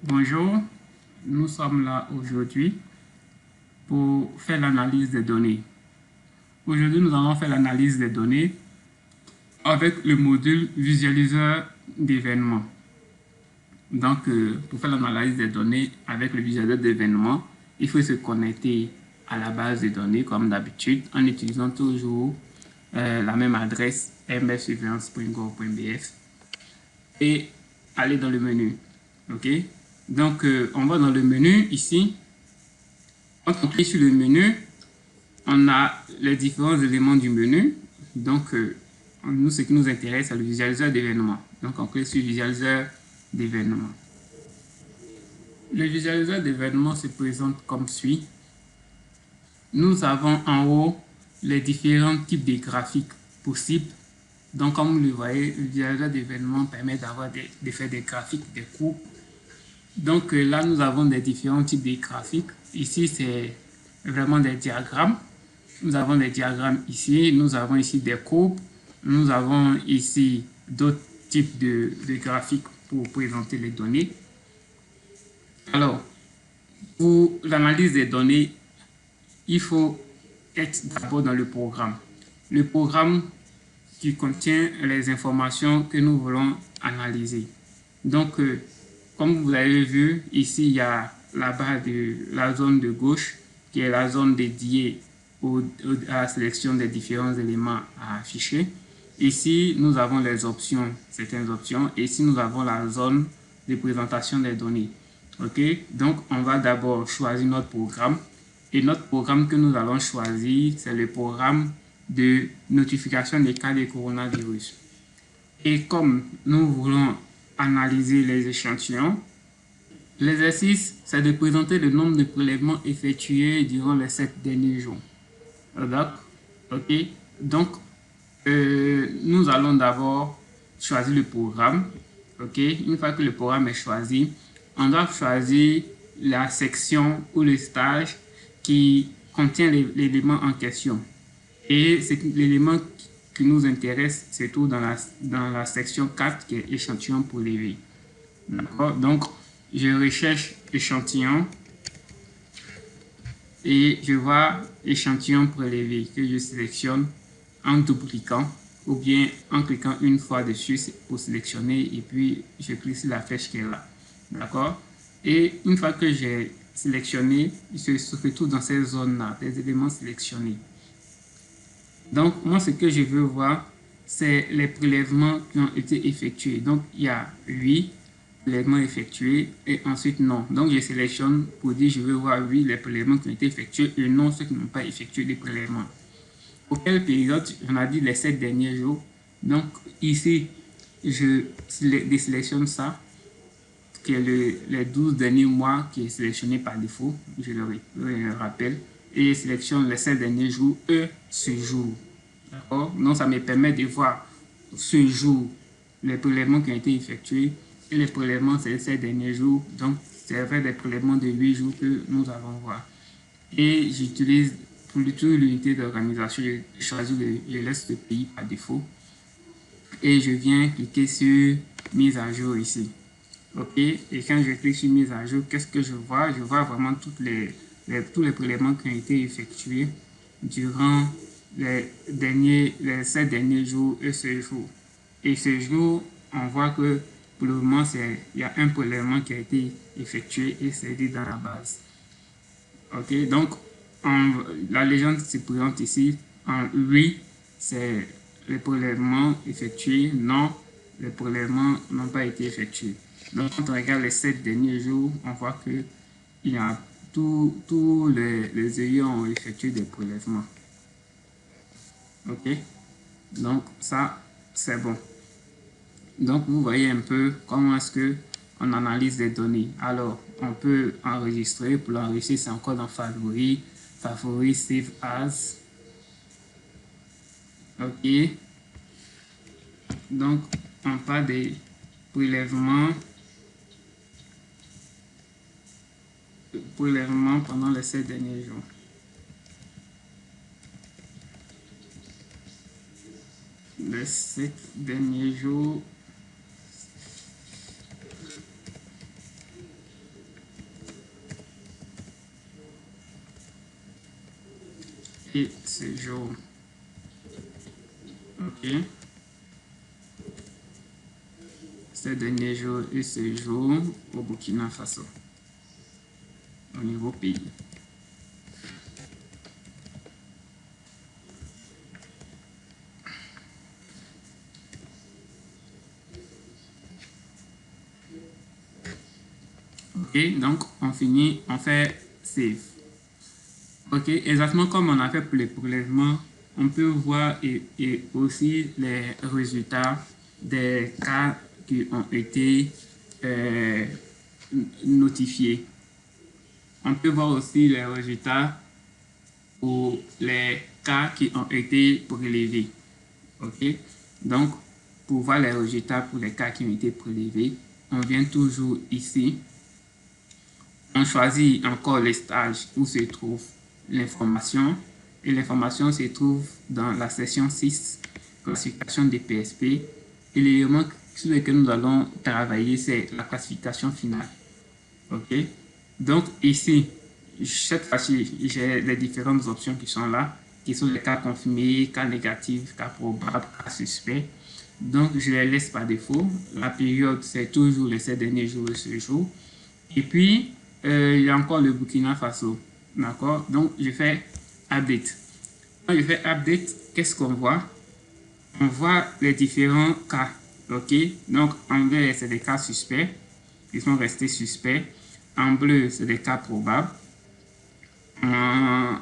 Bonjour, nous sommes là aujourd'hui pour faire l'analyse des données. Aujourd'hui, nous allons faire l'analyse des données avec le module visualiseur d'événements. Donc, pour faire l'analyse des données avec le visualiseur d'événements, il faut se connecter à la base de données comme d'habitude en utilisant toujours la même adresse mbsurveillance.gov.bf et aller dans le menu. OK? Donc, on va dans le menu ici. Quand on clique sur le menu, on a les différents éléments du menu. Donc, nous, ce qui nous intéresse, c'est le visualiseur d'événements. Donc, on clique sur visualiseur d'événements. Le visualiseur d'événements se présente comme suit. Nous avons en haut les différents types de graphiques possibles. Donc, comme vous le voyez, le visualiseur d'événements permet d'avoir de faire des graphiques, des courbes. Donc, là, nous avons des différents types de graphiques. Ici, c'est vraiment des diagrammes. Nous avons des diagrammes ici, nous avons ici des courbes, nous avons ici d'autres types de graphiques pour présenter les données. Alors, pour l'analyse des données, il faut être d'abord dans le programme. Le programme qui contient les informations que nous voulons analyser. Donc, comme vous avez vu, ici, il y a la barre de la zone de gauche qui est la zone dédiée à la sélection des différents éléments à afficher. Ici, nous avons les options, certaines options. Et ici, nous avons la zone de présentation des données. OK? Donc, on va d'abord choisir notre programme. Et notre programme que nous allons choisir, c'est le programme de notification des cas de coronavirus. Et comme nous voulons analyser les échantillons, l'exercice, c'est de présenter le nombre de prélèvements effectués durant les 7 derniers jours. D'accord? OK? Donc, nous allons d'abord choisir le programme. OK? Une fois que le programme est choisi, on doit choisir la section ou le stage qui contient l'élément en question. Et l'élément qui nous intéresse, c'est tout dans la section 4 qui est échantillon prélevé. D'accord? Donc, je recherche échantillon et je vois échantillon prélevé que je sélectionne en dupliquant ou bien en cliquant une fois dessus pour sélectionner et puis je clique sur la flèche qui est là. D'accord? Et une fois que j'ai sélectionné, je se retrouve dans ces zones-là, des éléments sélectionnés. Donc, moi, ce que je veux voir, c'est les prélèvements qui ont été effectués. Donc, il y a 8 prélèvements effectués et ensuite non. Donc, je sélectionne pour dire je veux voir 8 les prélèvements qui ont été effectués et non ceux qui n'ont pas effectué des prélèvements. Pour quelle période? On a dit les 7 derniers jours. Donc, ici, je désélectionne ça, qui est les 12 derniers mois qui est sélectionné par défaut. Je le rappelle. Et je sélectionne les 7 derniers jours, ce jour. D'accord? Donc, ça me permet de voir ce jour les prélèvements qui ont été effectués et les prélèvements, c'est les 7 derniers jours. Donc, c'est vrai des prélèvements de 8 jours que nous allons voir. Et j'utilise pour l'unité d'organisation, je choisis je laisse le pays par défaut. Et je viens cliquer sur mise à jour ici. OK? Et quand je clique sur mise à jour, qu'est-ce que je vois? Je vois vraiment tous les prélèvements qui ont été effectués durant les 7 derniers jours et ce jour. Et ce jour, on voit que pour le moment, il y a un prélèvement qui a été effectué et c'est dit dans la base. OK? Donc, la légende se présente ici en oui, c'est les prélèvements effectués, non, les prélèvements n'ont pas été effectués. Donc, quand on regarde les 7 derniers jours, on voit que il y a tous les ayants ont effectué des prélèvements. OK? Donc, ça, c'est bon. Donc, vous voyez un peu comment est-ce que on analyse les données. Alors, on peut enregistrer. Pour l'enregistrer, c'est encore dans Favoris. Favoris, Save As. OK. Donc, on parle des prélèvements pendant les 7 derniers jours. Les 7 derniers jours. et séjour. OK. Ces derniers jours et séjours au Burkina Faso, au niveau pays. OK, donc on finit, on fait save. OK, exactement comme on a fait pour les prélèvements, on peut voir et aussi les résultats des cas qui ont été notifiés. On peut voir aussi les résultats pour les cas qui ont été prélevés. OK, donc pour voir les résultats pour les cas qui ont été prélevés, on vient toujours ici. On choisit encore les stages où se trouve l'information et l'information se trouve dans la section 6, classification des PSP, et l'élément sur lequel nous allons travailler, c'est la classification finale. OK? Donc ici, cette fois-ci, j'ai les différentes options qui sont là, qui sont les cas confirmés, cas négatifs, cas probables, cas suspects. Donc je les laisse par défaut. La période, c'est toujours les 7 derniers jours de ce jour. Et puis, il y a encore le Burkina Faso. D'accord? Donc, je fais update. Quand je fais update, qu'est-ce qu'on voit? On voit les différents cas. OK? Donc, en vert, c'est des cas suspects. Ils sont restés suspects. En bleu, c'est des cas probables. En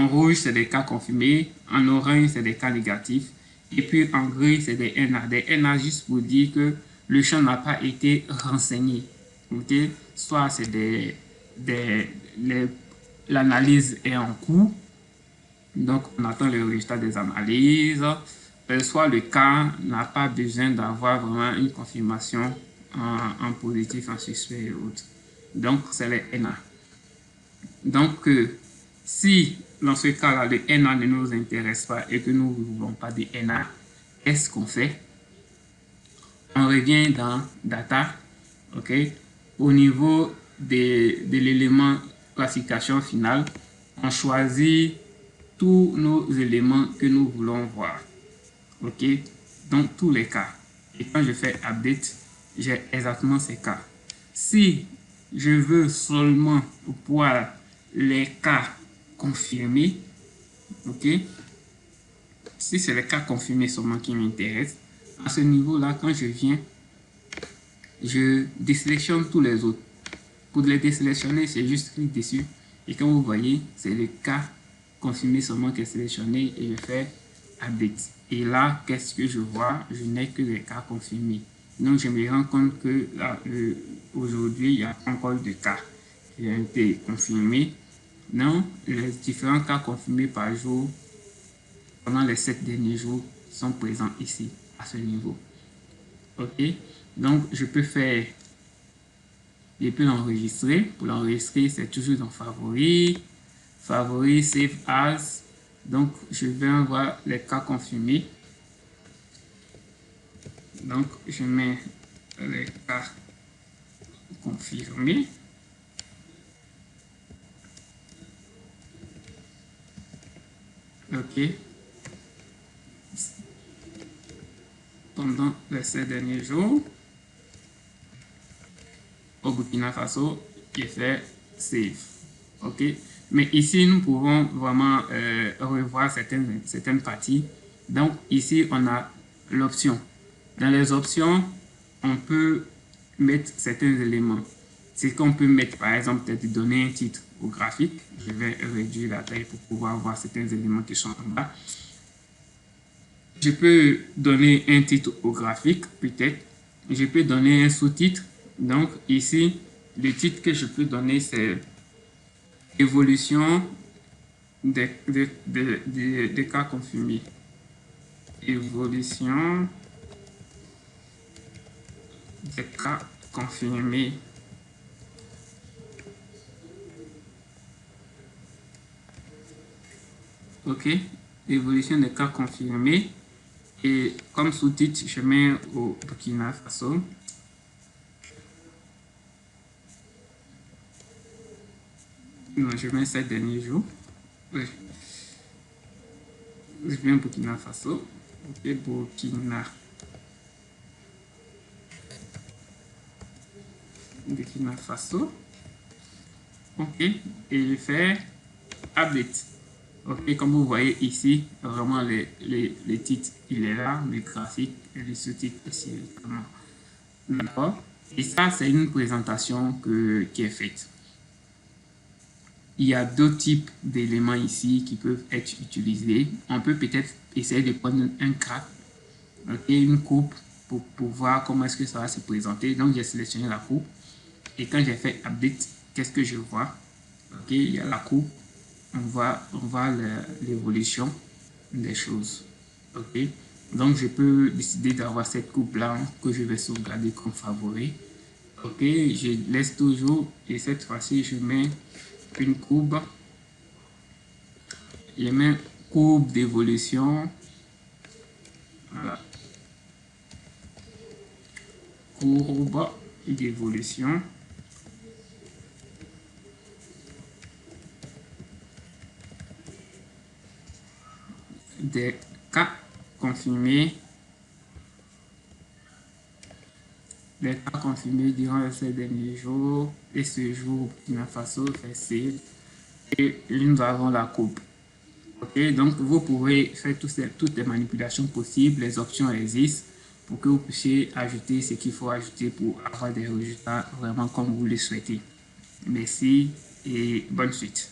rouge, c'est des cas confirmés. En orange, c'est des cas négatifs. Et puis, en gris, c'est des NA. Des NA juste pour dire que le champ n'a pas été renseigné. OK? Soit c'est l'analyse est en cours, donc on attend le résultat des analyses, soit le cas n'a pas besoin d'avoir vraiment une confirmation en positif, en suspect et autres. Donc c'est les NA. Donc si dans ce cas-là, le NA ne nous intéresse pas et que nous ne voulons pas de NA, qu'est-ce qu'on fait? On revient dans Data, OK? Au niveau de l'élément classification finale, on choisit tous nos éléments que nous voulons voir. OK? Donc, tous les cas. Et quand je fais update, j'ai exactement ces cas. Si je veux seulement voir les cas confirmés, OK? Si c'est les cas confirmés seulement qui m'intéressent, à ce niveau-là, quand je viens, je désélectionne tous les autres. Pour les désélectionner, c'est juste clic dessus. Et comme vous voyez, c'est le cas confirmé seulement qui est sélectionné et je fais update. Et là, qu'est-ce que je vois? Je n'ai que les cas confirmés. Donc, je me rends compte que aujourd'hui, il y a encore de cas qui ont été confirmés. Non, les différents cas confirmés par jour pendant les 7 derniers jours sont présents ici, à ce niveau. OK? Donc, je peux l'enregistrer. Pour l'enregistrer, c'est toujours dans Favoris, Favoris, Save As. Donc, je vais voir les cas confirmés. Donc, je mets les cas confirmés. OK. Pendant les 7 derniers jours, au Burkina Faso, qui fait Save. OK. Mais ici, nous pouvons vraiment revoir certaines parties. Donc, ici, on a l'option. Dans les options, on peut mettre certains éléments. C'est qu'on peut mettre, par exemple, peut-être donner un titre au graphique. Je vais réduire la taille pour pouvoir voir certains éléments qui sont en bas. Je peux donner un titre au graphique, peut-être. Je peux donner un sous-titre. Donc, ici, le titre que je peux donner, c'est évolution des cas confirmés. Évolution des cas confirmés. OK. Évolution des cas confirmés. Et comme sous-titre, je mets au Burkina Faso. Non, je mets 7 derniers jours. Oui. je viens Burkina Faso. Ok, Burkina Faso. Ok, et je fais update. Ok, comme vous voyez ici, vraiment les titres, il est là, les graphiques et les sous-titres ici. D'accord. Et ça, c'est une présentation qui est faite. Il y a deux types d'éléments ici qui peuvent être utilisés. On peut peut-être essayer de prendre un graphe, okay, une coupe pour voir comment est-ce que ça va se présenter. Donc, j'ai sélectionné la coupe. Et quand j'ai fait update, qu'est-ce que je vois? Ok, il y a la coupe. On voit l'évolution des choses. Ok, donc je peux décider d'avoir cette coupe là que je vais sauvegarder comme favori. Ok, je laisse toujours et cette fois-ci je mets une courbe. Je mets courbe d'évolution. Voilà. Courbe d'évolution. Des cas confirmés. Les cas confirmés durant ces derniers jours. Et ce jour, Burkina Faso fait save. Et nous avons la coupe. Ok, donc vous pouvez faire toutes les manipulations possibles, les options existent pour que vous puissiez ajouter ce qu'il faut ajouter pour avoir des résultats vraiment comme vous le souhaitez. Merci et bonne suite.